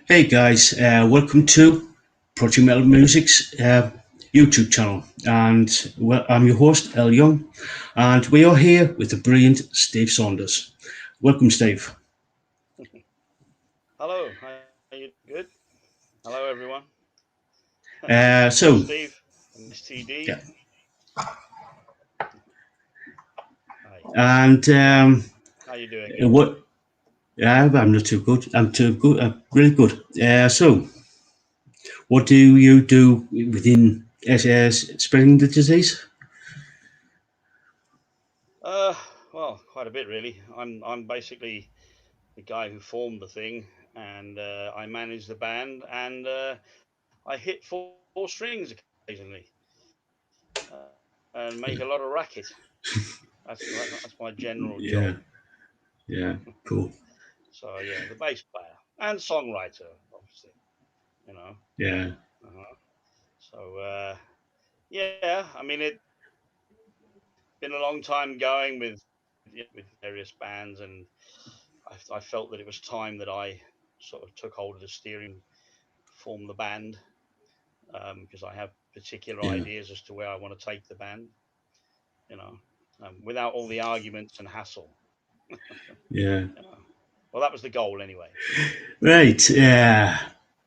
Hey guys, welcome to Project Metal Music's YouTube channel, and I'm your host El Young, and we are here with the brilliant Steve Saunders. Welcome, Steve. Hello, how are you? Good. Hello, everyone. Hello, So, Steve. Nice TD. yeah, Hi. and How you doing? what? I'm not too good. I'm too good. I'm really good. So, what do you do within spreading the disease? Uh, well, quite a bit really. I'm basically the guy who formed the thing, and I manage the band, and I hit four strings occasionally, and make a lot of racket. That's my general Yeah, job. yeah, cool. So yeah, the bass player and songwriter, obviously. You know. Yeah, Uh-huh. So yeah, I mean it's been a long time going with various bands, and I felt that it was time that I sort of took hold of the steering, formed the band, because I have particular yeah, ideas as to where I want to take the band, you know, without all the arguments and hassle, yeah. you know. Well, that was the goal anyway. Right.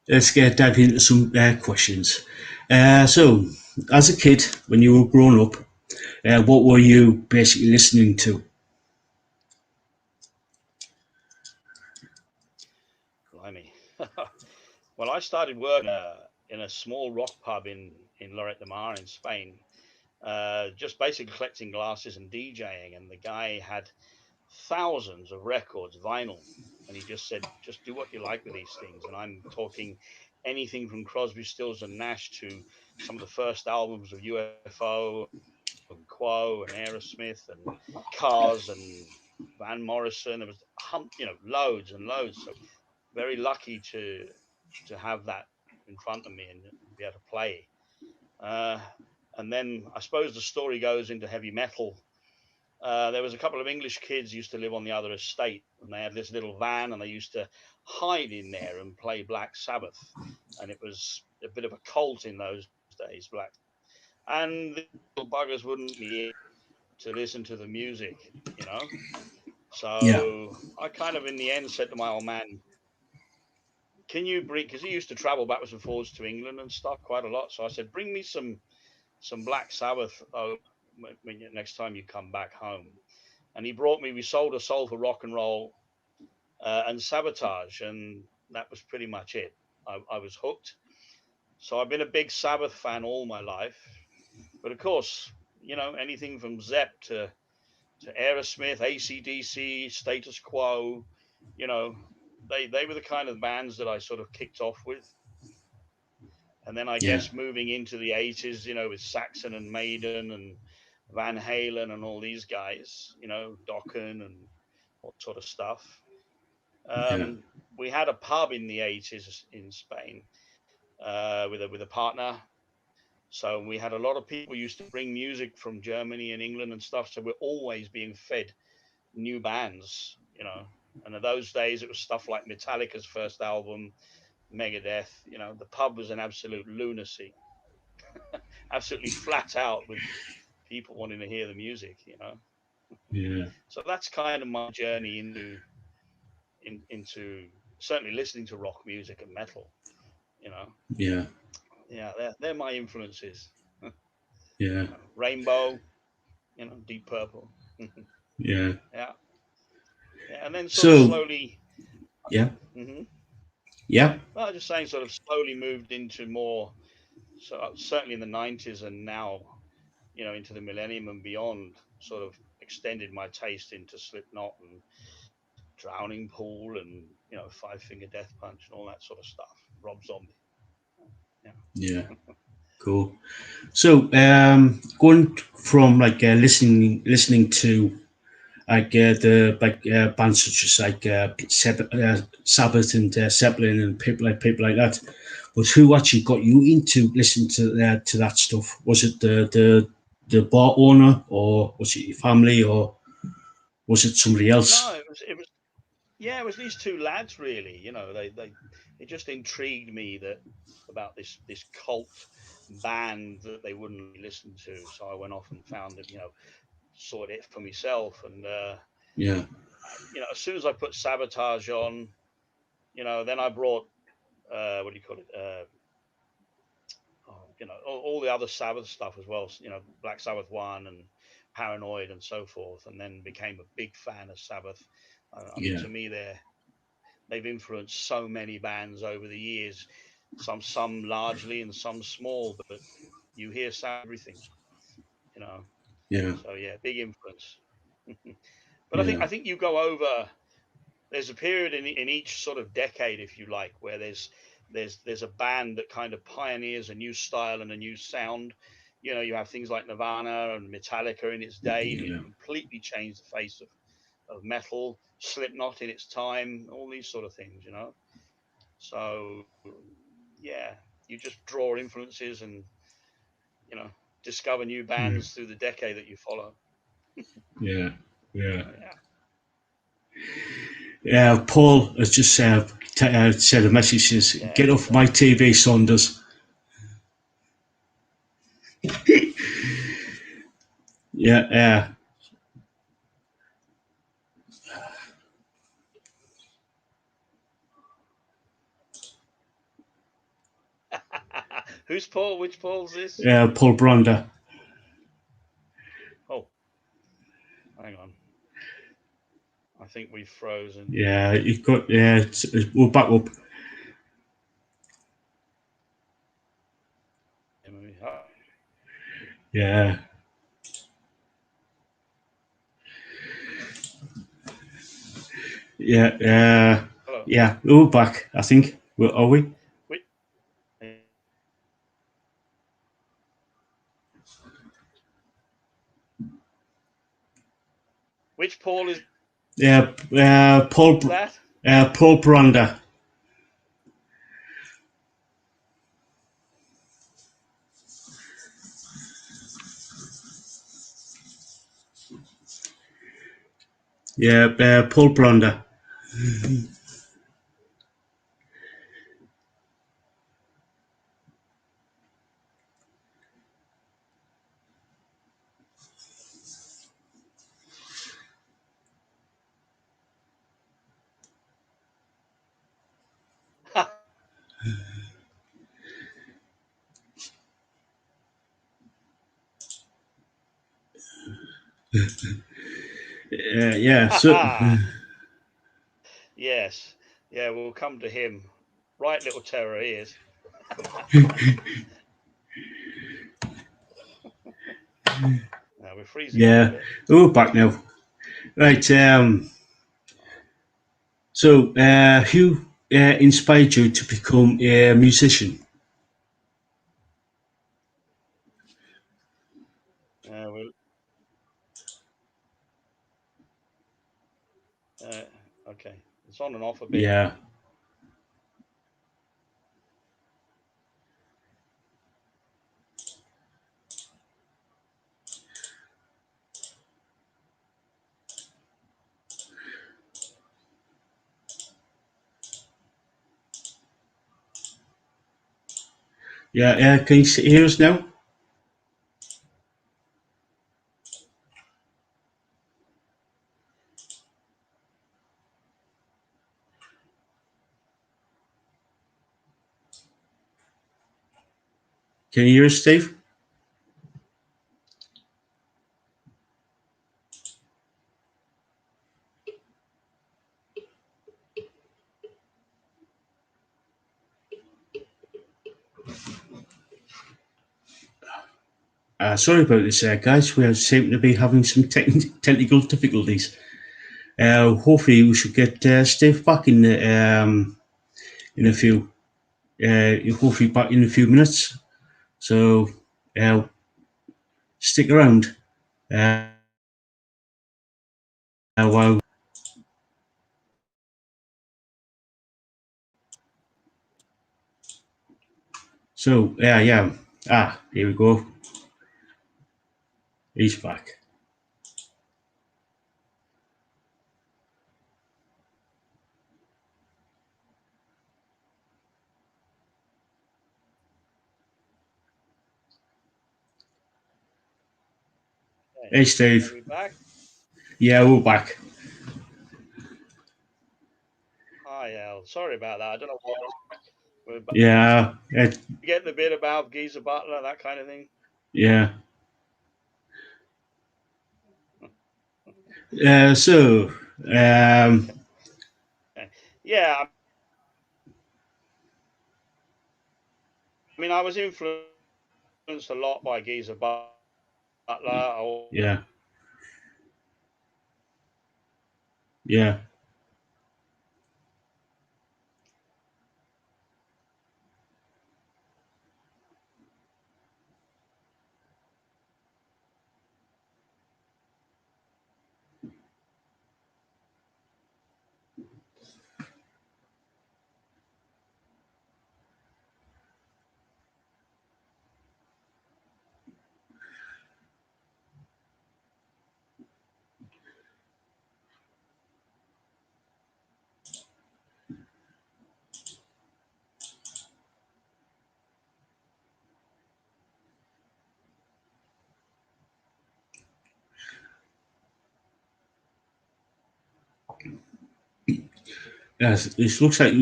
Let's get dive into some questions. So, as a kid, when you were growing up, what were you basically listening to? Blimey. Well, I started working in a small rock pub in Lloret de Mar in Spain, just basically collecting glasses and DJing. And the guy had thousands of records, vinyl, and he just said, "Just do what you like with these things." And I'm talking anything from Crosby, Stills, and Nash to some of the first albums of UFO and Quo and Aerosmith and Cars and Van Morrison. There was loads and loads. So very lucky to have that in front of me and be able to play. Uh, and then I suppose the story goes into heavy metal. There was a couple of English kids used to live on the other estate, and they had this little van, and they used to hide in there and play Black Sabbath, and it was a bit of a cult in those days, Black. And the little buggers wouldn't let me in to listen to the music, you know. Yeah, So I kind of, in the end, said to my old man, "Can you bring?" Because he used to travel backwards and forwards to England and stuff quite a lot. So I said, "Bring me some Black Sabbath next time you come back home." And he brought me. We sold a soul for rock and roll and Sabotage, and that was pretty much it. I was hooked. So I've been a big Sabbath fan all my life, but of course, anything from Zepp to Aerosmith, AC/DC, Status Quo, you know, they were the kind of bands that I sort of kicked off with. And then I yeah, guess moving into the 80s, with Saxon and Maiden and Van Halen and all these guys, Dokken and all sort of stuff. yeah, Um, we had a pub in the 80s in Spain with a partner. So we had a lot of people used to bring music from Germany and England and stuff. So we're always being fed new bands. And in those days, it was stuff like Metallica's first album, Megadeth. The pub was an absolute lunacy, absolutely flat out with people wanting to hear the music. yeah, So that's kind of my journey into certainly listening to rock music and metal. You know, yeah, yeah, they're my influences. yeah. Rainbow, Deep Purple. Yeah. Yeah, yeah, and then sort of So, slowly. yeah, hmm yeah, Well, just saying, sort of slowly moved into more. So certainly in the '90s and now, into the millennium and beyond, sort of extended my taste into Slipknot and Drowning Pool and Five Finger Death Punch and all that sort of stuff. Rob Zombie. Yeah. yeah, cool. So, going from like listening to the bands such as Sabbath and Zeppelin and people like that. But who actually got you into listening to that stuff? Was it the bar owner, or was it your family, or was it somebody No, else? it was. Yeah, it was these two lads really. You know, they it just intrigued me that about this cult band that they wouldn't really listen to. So I went off and found it. You know, sorted it for myself, and Yeah, you know, as soon as I put Sabotage on, you know, then I brought what do you call it? You know, all the other Sabbath stuff as well. You know, Black Sabbath one and Paranoid and so forth, and then became a big fan of Sabbath. I mean, yeah, to me, they've influenced so many bands over the years. Some largely and some small, but you hear everything. You know, yeah, so yeah, big influence. But yeah, I think you go over. There's a period in each sort of decade, if you like, where there's a band that kind of pioneers a new style and a new sound. You know, you have things like Nirvana and Metallica in its day, yeah, completely changed the face of metal. Slipknot in its time, all these sort of things, you know. So yeah, you just draw influences and you know discover new mm, bands through the decade that you follow. yeah, yeah. So yeah. Paul has just said a message says, Yeah, "Get off my exactly. TV, Saunders." Yeah, Who's Paul? Which Paul's this? Paul Brander. Oh, hang on. I think we've frozen. Yeah, you got. Yeah, we'll back up. Oh, Yeah, yeah, hello. yeah. We're back. I think. Are we? Which, which Paul is Yeah, that? Paul Brander. Yeah, Paul Brander. Yeah. So. Yes. Yeah, we'll come to him. Right little terror he is. Now we're freezing up a Yeah, bit. we're back now. Right. So, who inspired you to become a musician? We'll, uh, okay. It's on and off a bit. Yeah, yeah. Can you hear us now? Can you hear us, Steve? Sorry about this, guys. We seem to be having some technical difficulties. Hopefully, we should get Steve back in a few. Hopefully, back in a few minutes. So, uh, stick around. Uh, while so, yeah. Here we go. He's back. Hey, Are Steve. we back? Yeah, we're back. Hi, Al. Sorry about that. I don't know what. We're Yeah, getting the bit about Geezer Butler, that kind of thing. yeah. So, um, Yeah, I mean, I was influenced a lot by Geezer Butler. Or yeah, yeah. Yes, it looks like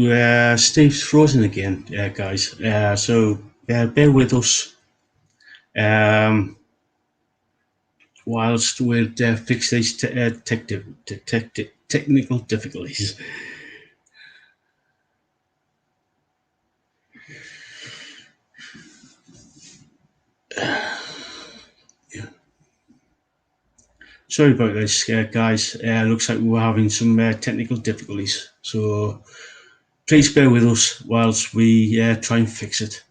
Steve's frozen again, guys. So bear with us um, whilst we fix these technical difficulties. Sorry about this, guys. Looks like we're having some technical difficulties. So please bear with us whilst we try and fix it.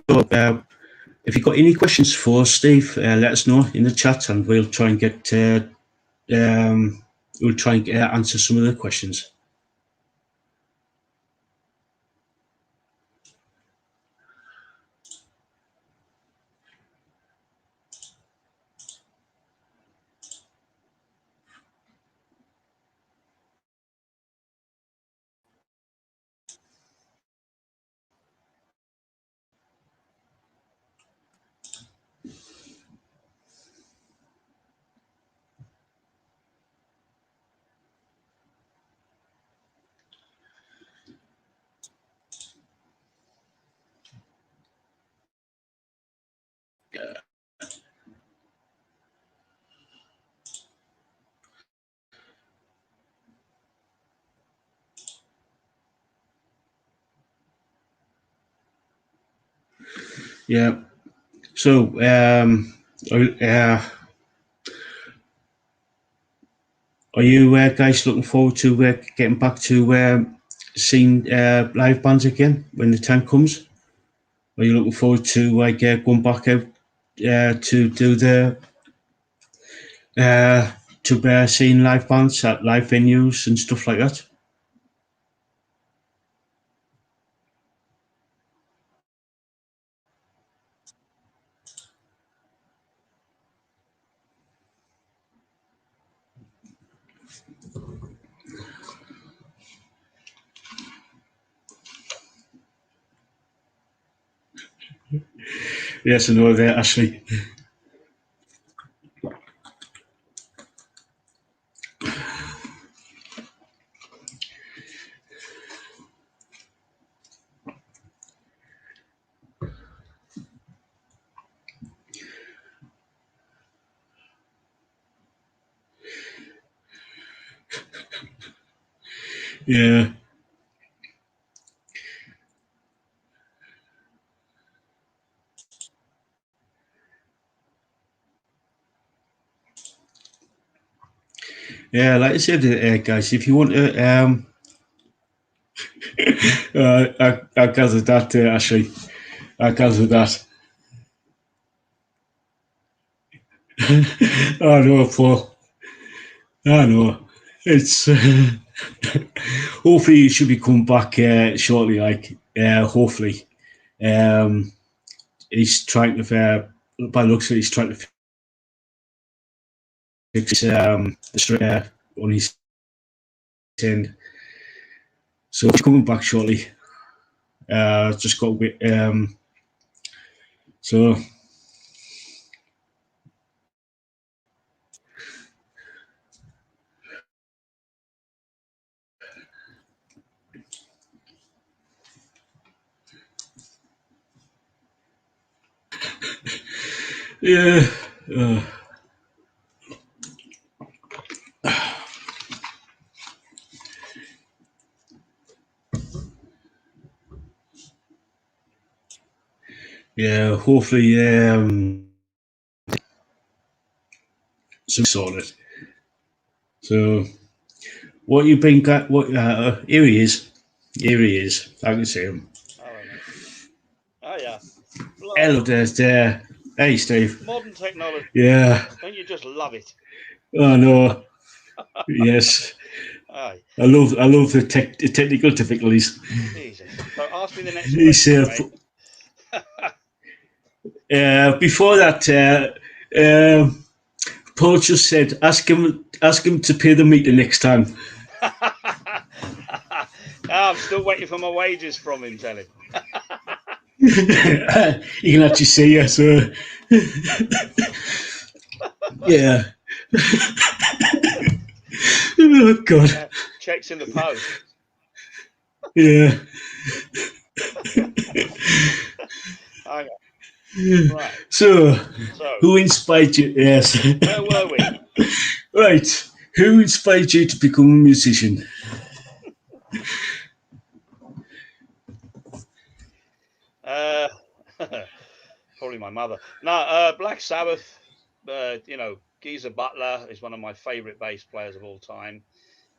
So, if you've got any questions for Steve, let us know in the chat, and we'll try and get um, we'll try and answer some of the questions. Yeah. So, uh, are you guys looking forward to getting back to seeing live bands again when the time comes? Are you looking forward to going back out to do the uh, to seeing live bands at live venues and stuff like that? Yes, I know that, Ashley. Yeah, Yeah, like I said, guys, if you want to, I gathered that, Ashley. I gathered that. I know, Paul. I know. It's hopefully he should be coming back shortly. Like, hopefully, um, he's trying to. By the looks of it, he's trying to fix the on his end. So he's coming back shortly. Just got to wait. So yeah, uh, yeah. Hopefully, some sorted. So what you been got? What here he is. Here he is. I can see him. Hello, mate. Oh yeah, Hello, bloody there's there. Hey, Steve. modern technology. Yeah. Don't you just love it? Oh no. Yes. Aye, I love the technical difficulties. Jesus. So ask me the next He's question, mate. before that. Paul just said, ask him to pay the meter next time. I'm still waiting for my wages from him. Tell him. You can actually see us. So yeah. Oh God. Checks in the post. Yeah. Hang on. Right. So, So who inspired you? Yes. where were we? Right. Who inspired you to become a musician? Uh, probably my mother. No, Black Sabbath. Geezer Butler is one of my favorite bass players of all time.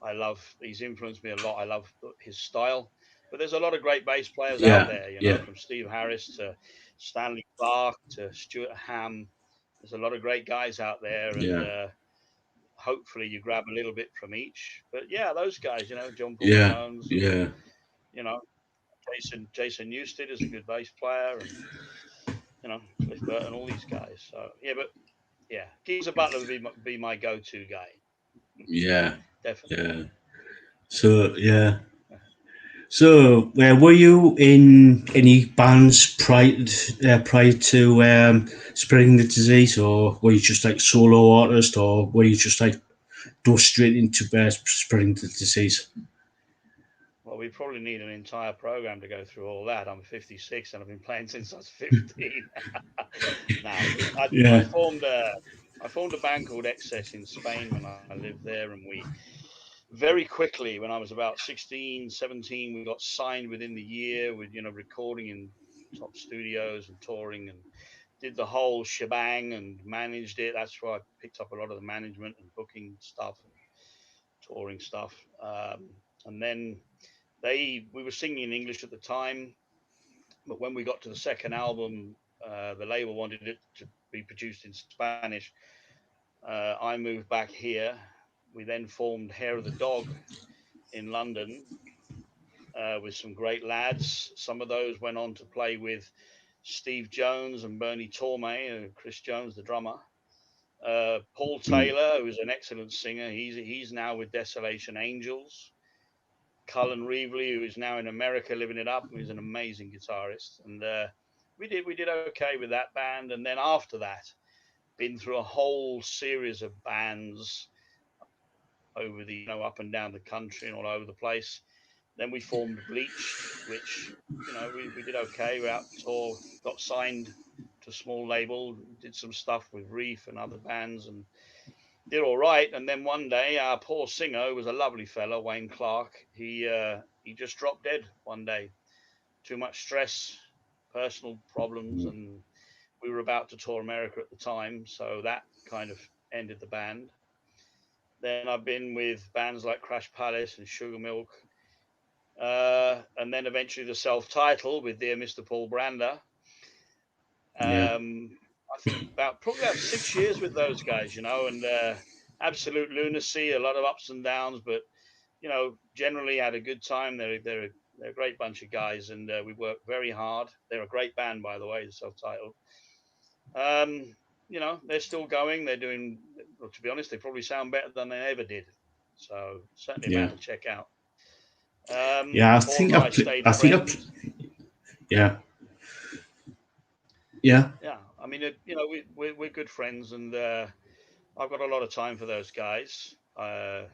I love. He's influenced me a lot. I love his style. But there's a lot of great bass players out Yeah. there. Yeah. From Steve Harris to Stanley Clark to Stuart Ham. There's a lot of great guys out there, and Yeah. hopefully you grab a little bit from each. But yeah, those guys. John Paul Yeah. Jones and Yeah. you know Jason Newsted is a good bass player, and Cliff Burton, all these guys. So yeah, but yeah, Geezer Butler would be my go-to guy, Yeah. definitely. Yeah. So yeah. So, were you in any bands prior to spreading the disease, or were you just like solo artist, or were you just like go straight into spreading the disease? Well, we probably need an entire program to go through all that. I'm 56 and I've been playing since I was 15. Now, I Yeah, formed a band called Excess in Spain when I lived there, and we very quickly, when I was about 16, 17, we got signed within the year with recording in top studios and touring, and did the whole shebang and managed it. That's where I picked up a lot of the management and booking stuff and touring stuff. And then we were singing in English at the time, but when we got to the second album, the label wanted it to be produced in Spanish. I moved back here. We then formed Hair of the Dog in London with some great lads. Some of those went on to play with Steve Jones and Bernie Torme, Chris Jones, the drummer. Paul mm, Taylor, who's an excellent singer, he's now with Desolation Angels. Cullen Reevely, who is now in America living it up, who's an amazing guitarist, and we did okay with that band. And then after that, been through a whole series of bands over the up and down the country and all over the place. Then we formed Bleached, which we did okay. We're out tour, got signed to a small label, did some stuff with Reef and other bands, and did all right. And then one day, our poor singer, who was a lovely fellow, Wayne Clark, he just dropped dead one day. Too much stress, personal problems, mm, and we were about to tour America at the time, so that kind of ended the band. Then I've been with bands like Crash Palace and Sugar Milk, and then eventually the self-title with Dear Mr. Paul Brander. Yeah. I think probably about 6 years with those guys, and absolute lunacy, a lot of ups and downs, but generally had a good time. They're a great bunch of guys, and we work very hard. They're a great band, by the way, the self-titled. Um, they're still going. They're doing. Well, to be honest, they probably sound better than they ever did. So certainly a Yeah. band to check out. Yeah. Paul and I stayed friends. Yeah. Yeah. Yeah, I mean, we're good friends, and I've got a lot of time for those guys. I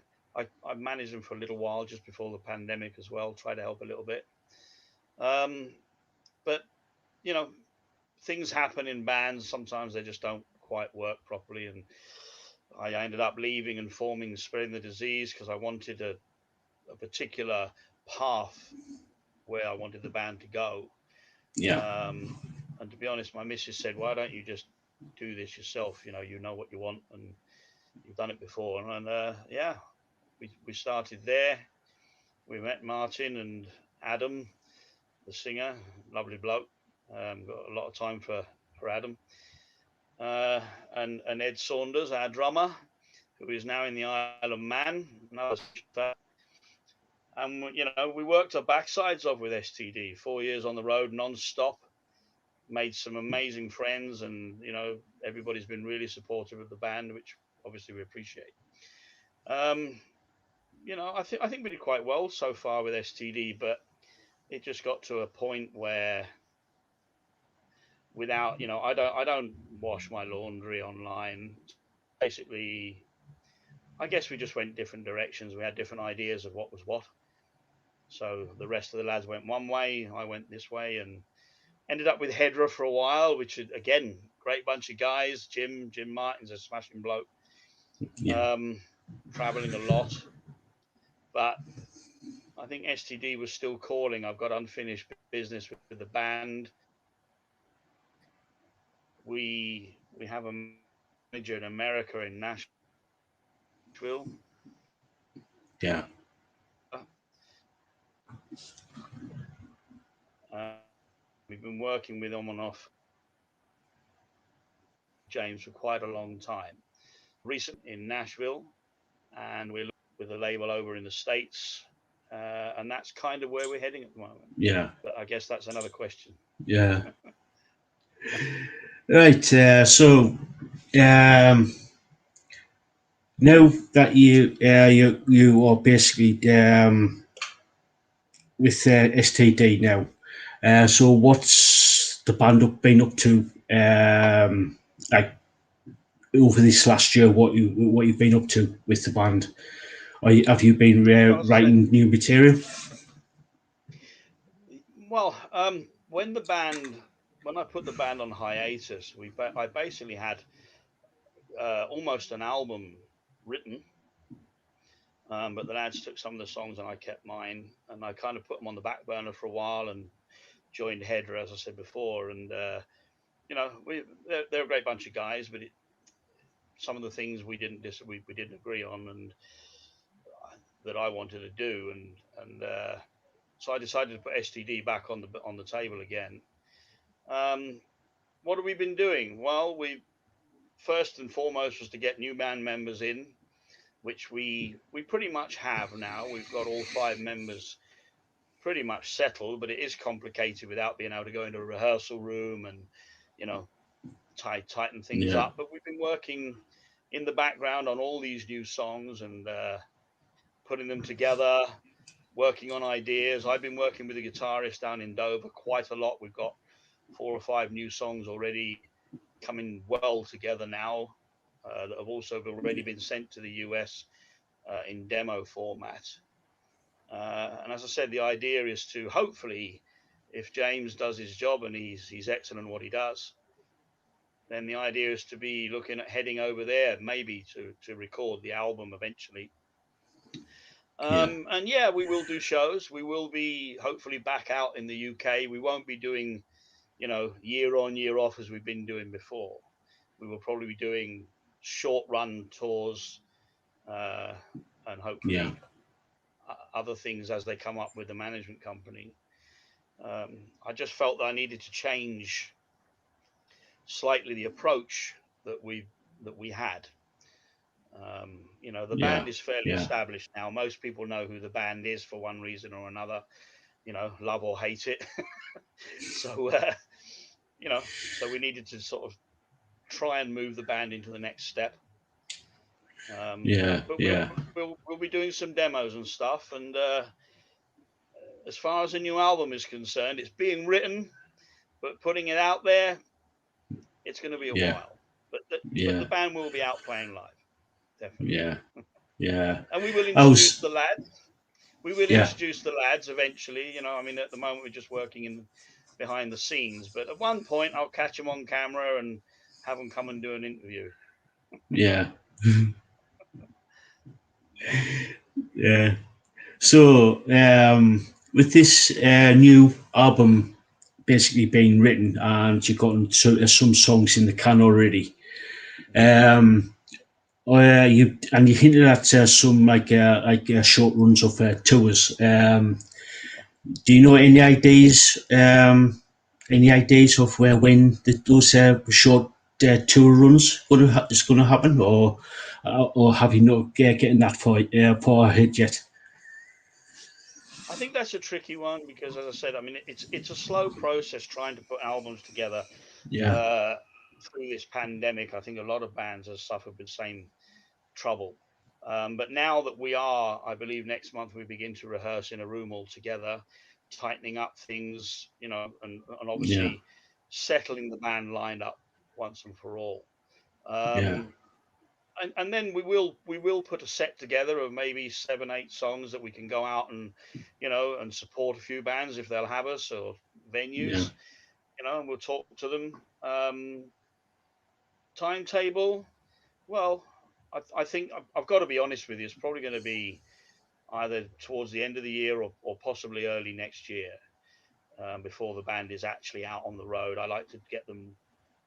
managed them for a little while just before the pandemic as well. Try to help a little bit. Um, but you know, things happen in bands. Sometimes they just don't quite work properly, and I ended up leaving and forming Spreading the Disease because I wanted a particular path where I wanted the band to go. Yeah. Um, and to be honest, my missus said, "Why don't you just do this yourself? You know what you want, and you've done it before." And yeah, we started there. We met Martin and Adam, the singer, lovely bloke. Got a lot of time for Adam, uh, and Ed Saunders, our drummer, who is now in the Isle of Man. And we worked our backsides off with STD. 4 years on the road, non-stop. Made some amazing friends, and everybody's been really supportive of the band, which obviously we appreciate. Um, I think we did quite well so far with STD, but it just got to a point where without I don't wash my laundry online. Basically, I guess we just went different directions. We had different ideas of what was what. So the rest of the lads went one way, I went this way, and ended up with Hedra for a while, which is again great bunch of guys. Jim Martin's a smashing bloke. Yeah. Um, Traveling a lot, but I think STD was still calling. I've got unfinished business with the band. We have a manager in America in Nashville. Yeah. Uh, we've been working with on and off James for quite a long time. Recent in Nashville, and we're with a label over in the States, and that's kind of where we're heading at the moment. Yeah. But I guess that's another question. Yeah. Right. Um, now that you are basically with STD now. So what's the band been up to? Like over this last year, what you've been up to with the band? Have you been Well, as I said, writing new material? when when I put the band on hiatus, I basically had almost an album written, but the lads took some of the songs and I kept mine, and I kind of put them on the back burner for a while and joined Hedra, as I said before, and they're a great bunch of guys, but some of the things we didn't agree on, and that I wanted to do, and so I decided to put STD back on the table again. Um, what have we been doing? Well, we first and foremost was to get new band members in, which we pretty much have now. We've got all 5 members pretty much settled, but it is complicated without being able to go into a rehearsal room and you know tighten things Yeah. up. But we've been working in the background on all these new songs and putting them together, working on ideas. I've been working with a guitarist down in Dover quite a lot. We've got 4 or 5 new songs already coming well together now, that have also already been sent to the US in demo format. And as I said, the idea is to hopefully, if James does his job and he's excellent at what he does, then the idea is to be looking at heading over there, maybe to record the album eventually. Yeah. And yeah, we will do shows. We will be hopefully back out in the UK. We won't be doing, year on, year off as we've been doing before. We will probably be doing short run tours, uh, and Yeah. hopefully other things as they come up with the management company. I just felt that I needed to change slightly the approach that we had. The Yeah. band is fairly Yeah. established now. Most people know who the band is for one reason or another. Love or hate it. So so we needed to sort of try and move the band into the next step. Yeah. But we'll Yeah. we'll we'll be doing some demos and stuff. And as far as the new album is concerned, it's being written, but putting it out there, it's going to be a Yeah. while. But the Yeah. band will be out playing live, definitely. Yeah. Yeah. And we will I introduce was. the lads. We will Yeah. introduce the lads eventually. I mean, at the moment we're just working in behind the scenes, but at one point I'll catch them on camera and have them come and do an interview. Yeah. Yeah. Yeah. So, with this new album basically being written, and you've gotten some songs in the can already, Mhm. um, you hinted at some short runs of tours. Do you know any ideas? Any ideas of where when those short tour runs is going to happen, or have you not getting that far ahead yet? I think that's a tricky one because, as I said, I mean, it's a slow process trying to put albums together Yeah. uh, through this pandemic. I think a lot of bands have suffered the same trouble. But now that we are, I believe next month we begin to rehearse in a room all together, tightening up things, and Yeah. obviously settling the band lined up once and for all. Yeah. Um, and then we will put a set together of maybe 7 8 songs that we can go out and and support a few bands if they'll have us, or Yeah. venues, and we'll talk to them. Timetable, well, I think I've got to be honest with you, it's probably going to be either towards the end of the year, or possibly early next year, before the band is actually out on the road. I like to get them.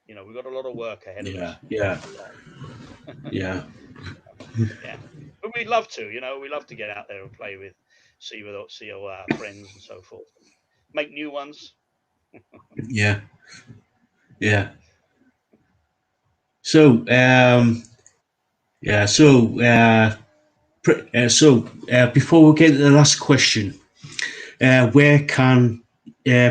We've got a lot of work ahead of Yeah. us, Yeah. a lot. Yeah. Yeah, but we'd love to. We love to get out there and play with, see all our friends and so forth, and make new ones. Yeah. Yeah. So, yeah. Before we get to the last question, where can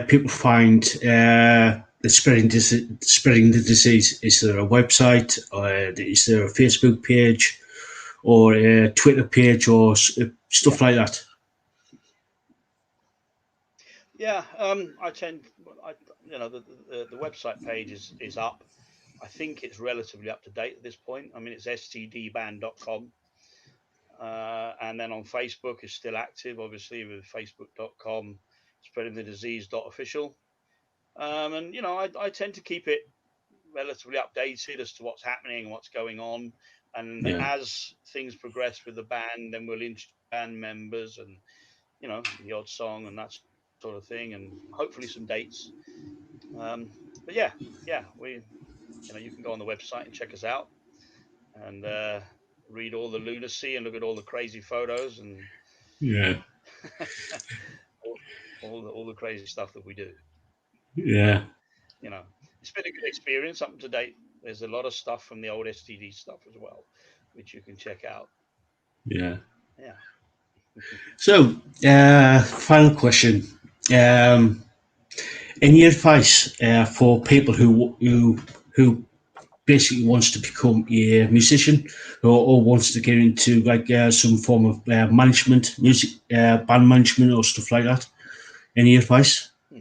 people find spreading the disease? Is there a website? Or is there a Facebook page or a Twitter page or Yeah, stuff like that? yeah. I tend, I, the website page is up. I think it's relatively up to date at this point. I mean, it's stdband.com. And then on Facebook is still active, obviously, with facebook.com, spreading the disease.official. And, I tend to keep it relatively updated as to what's happening and what's going on. And Yeah. as things progress with the band, then we'll introduce band members and, the odd song and that sort of thing, and hopefully some dates. Um, but yeah, yeah, you can go on the website and check us out, and read all the lunacy and look at all the crazy photos and Yeah. all, all the crazy stuff that we do. Yeah. You know, it's been a good experience up to date. There's a lot of stuff from the old STD stuff as well, which you can check out. Yeah. Yeah. So, final question. Um, any advice for people who basically wants to become a musician, or wants to get into some form of management, music, band management, or stuff like that? Any advice? Hmm.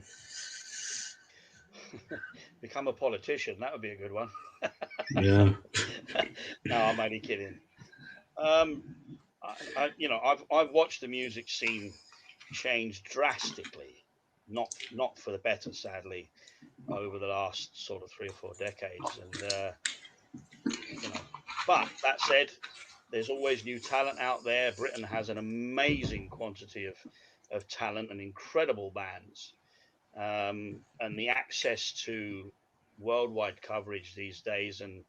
Become a politician. That would be a good one. Yeah. No, I'm only kidding. Um, I've watched the music scene change drastically, not for the better, sadly, over the last sort of 3 or 4 decades. And you know, but that said, there's always new talent out there. Britain has an amazing quantity of talent and incredible bands, and the access to worldwide coverage these days, and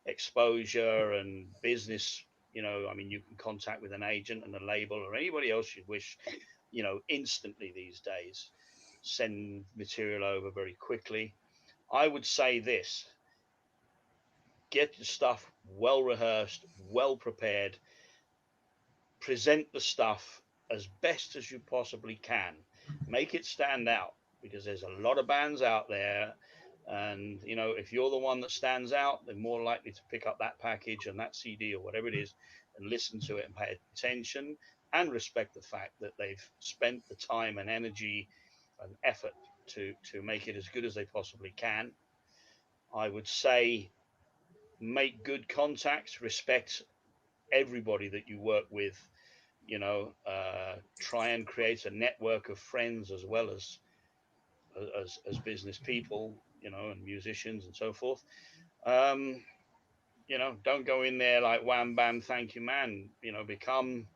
exposure and business. I mean, you can contact with an agent and a label or anybody else you wish, instantly these days. Send material over very quickly. I would say this: get your stuff well rehearsed, well prepared, present the stuff as best as you possibly can. Make it stand out, because there's a lot of bands out there. And, if you're the one that stands out, they're more likely to pick up that package and that CD or whatever it is and listen to it and pay attention and respect the fact that they've spent the time and energy and effort to make it as good as they possibly can. I would say make good contacts, respect everybody that you work with, try and create a network of friends as well as business people, and musicians and so forth. um don't go in there like wham bam thank you man. Become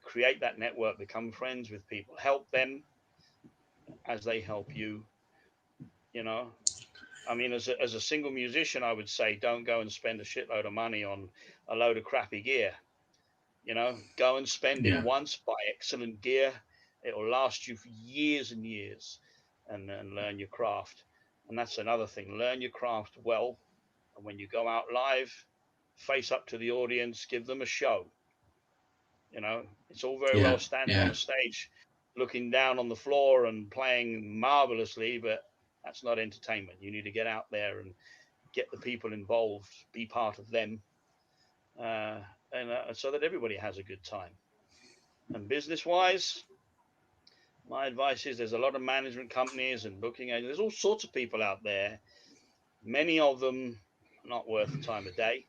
Create that network, become friends with people, help them as they help you. you know I mean, as a single musician, I would say don't go and spend a shitload of money on a load of crappy gear. Go and spend it Yeah. once, buy excellent gear. It will last you for years and years, and learn your craft. And that's another thing: learn your craft well. And when you go out live, face up to the audience, give them a show. It's all very well Yeah. standing on Yeah. a stage, looking down on the floor and playing marvelously, but that's not entertainment. You need to get out there and get the people involved, be part of them, uh, and so that everybody has a good time. And business wise, my advice is there's a lot of management companies and booking agents. There's all sorts of people out there. Many of them not worth the time of day.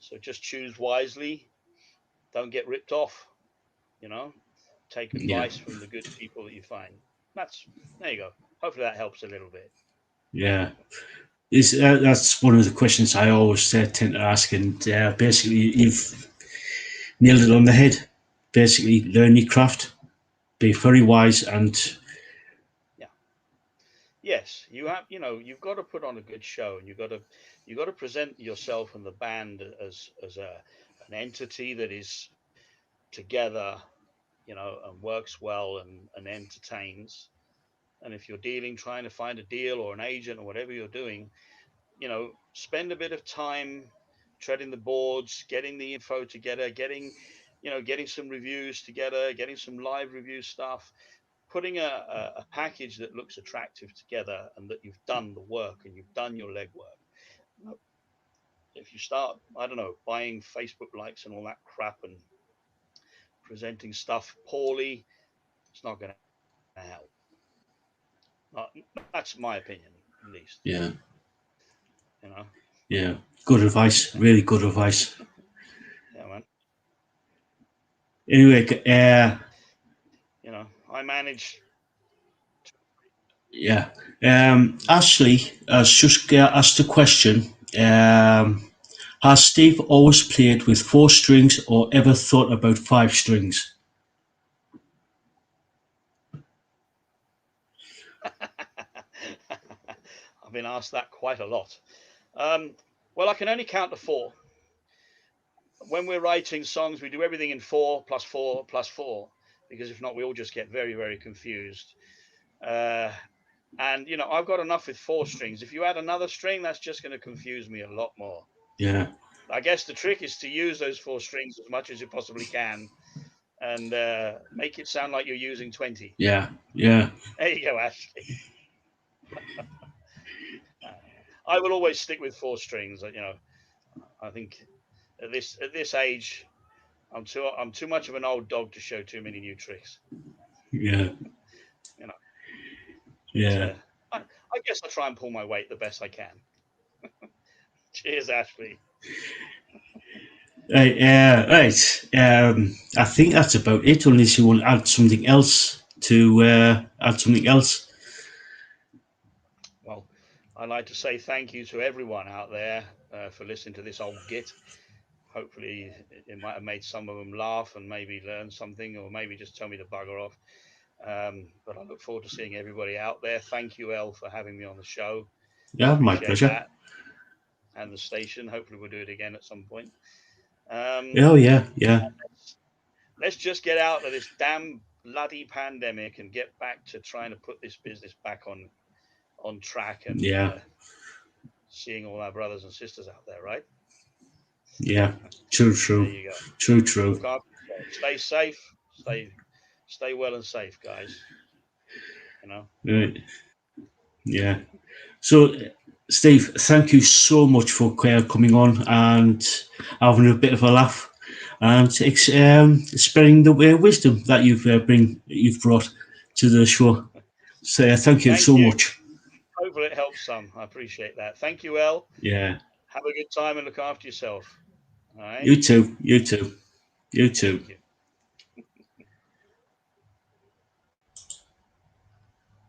So just choose wisely. Don't get ripped off. You know, take Yeah. advice from the good people that you find. That's There you go. Hopefully that helps a little bit. Yeah. That's one of the questions I always tend to ask, and basically, you've nailed it on the head. Basically, learn your craft, be very wise, and Yeah. Yes, you have. You've got to put on a good show, and you've got to present yourself and the band as an entity that is together, and works well and entertains. And if you're trying to find a deal or an agent or whatever you're doing, spend a bit of time treading the boards, getting the info together, getting some reviews together, getting some live review stuff, putting a package that looks attractive together, and that you've done the work and you've done your legwork. If you start, I don't know, buying Facebook likes and all that crap and presenting stuff poorly, it's not going to help. That's my opinion, at least. yeah, You know, yeah. Good advice. yeah, Really good advice. yeah, man. Anyway, I manage. yeah. Ashley has just asked a question. Has Steve always played with four strings or ever thought about five strings? I've been asked that quite a lot. Um, well, I can only count to four. When we're writing songs, we do everything in four plus four plus four, because if not, we all just get very, very confused. Uh, and I've got enough with four strings. If you add another string, that's just going to confuse me a lot more. Yeah, I guess the trick is to use those four strings as much as you possibly can, and make it sound like you're using 20. yeah, yeah, There you go, Ashley. I will always stick with four strings. I think at this age, I'm too much of an old dog to show too many new tricks. yeah, You know, but yeah. I guess I try and pull my weight the best I can. Cheers, Ashley. Right, right. I think that's about it. Unless you want to add something else to add something else. Well, I'd like to say thank you to everyone out there for listening to this old git. Hopefully, it might have made some of them laugh and maybe learn something, or maybe just tell me to bugger off. But I look forward to seeing everybody out there. Thank you, El, for having me on the show. I Yeah, my appreciate pleasure. that, and the station. Hopefully, we'll do it again at some point. Oh yeah, yeah, Let's just get out of this damn bloody pandemic and get back to trying to put this business back on track and yeah, seeing all our brothers and sisters out there, right? yeah. True, There true, you go. true, true. Look after yourself. Stay safe. Stay well and safe, guys. You know. Right. Yeah. So, Steve, thank you so much for coming on and having a bit of a laugh and spreading the wisdom that you've brought to the show. So, thank you Thank so you. much. Hopefully it helps some. I appreciate that. Thank you, El. Yeah. Have a good time and look after yourself. All right. You too. You too. You too. Thank you.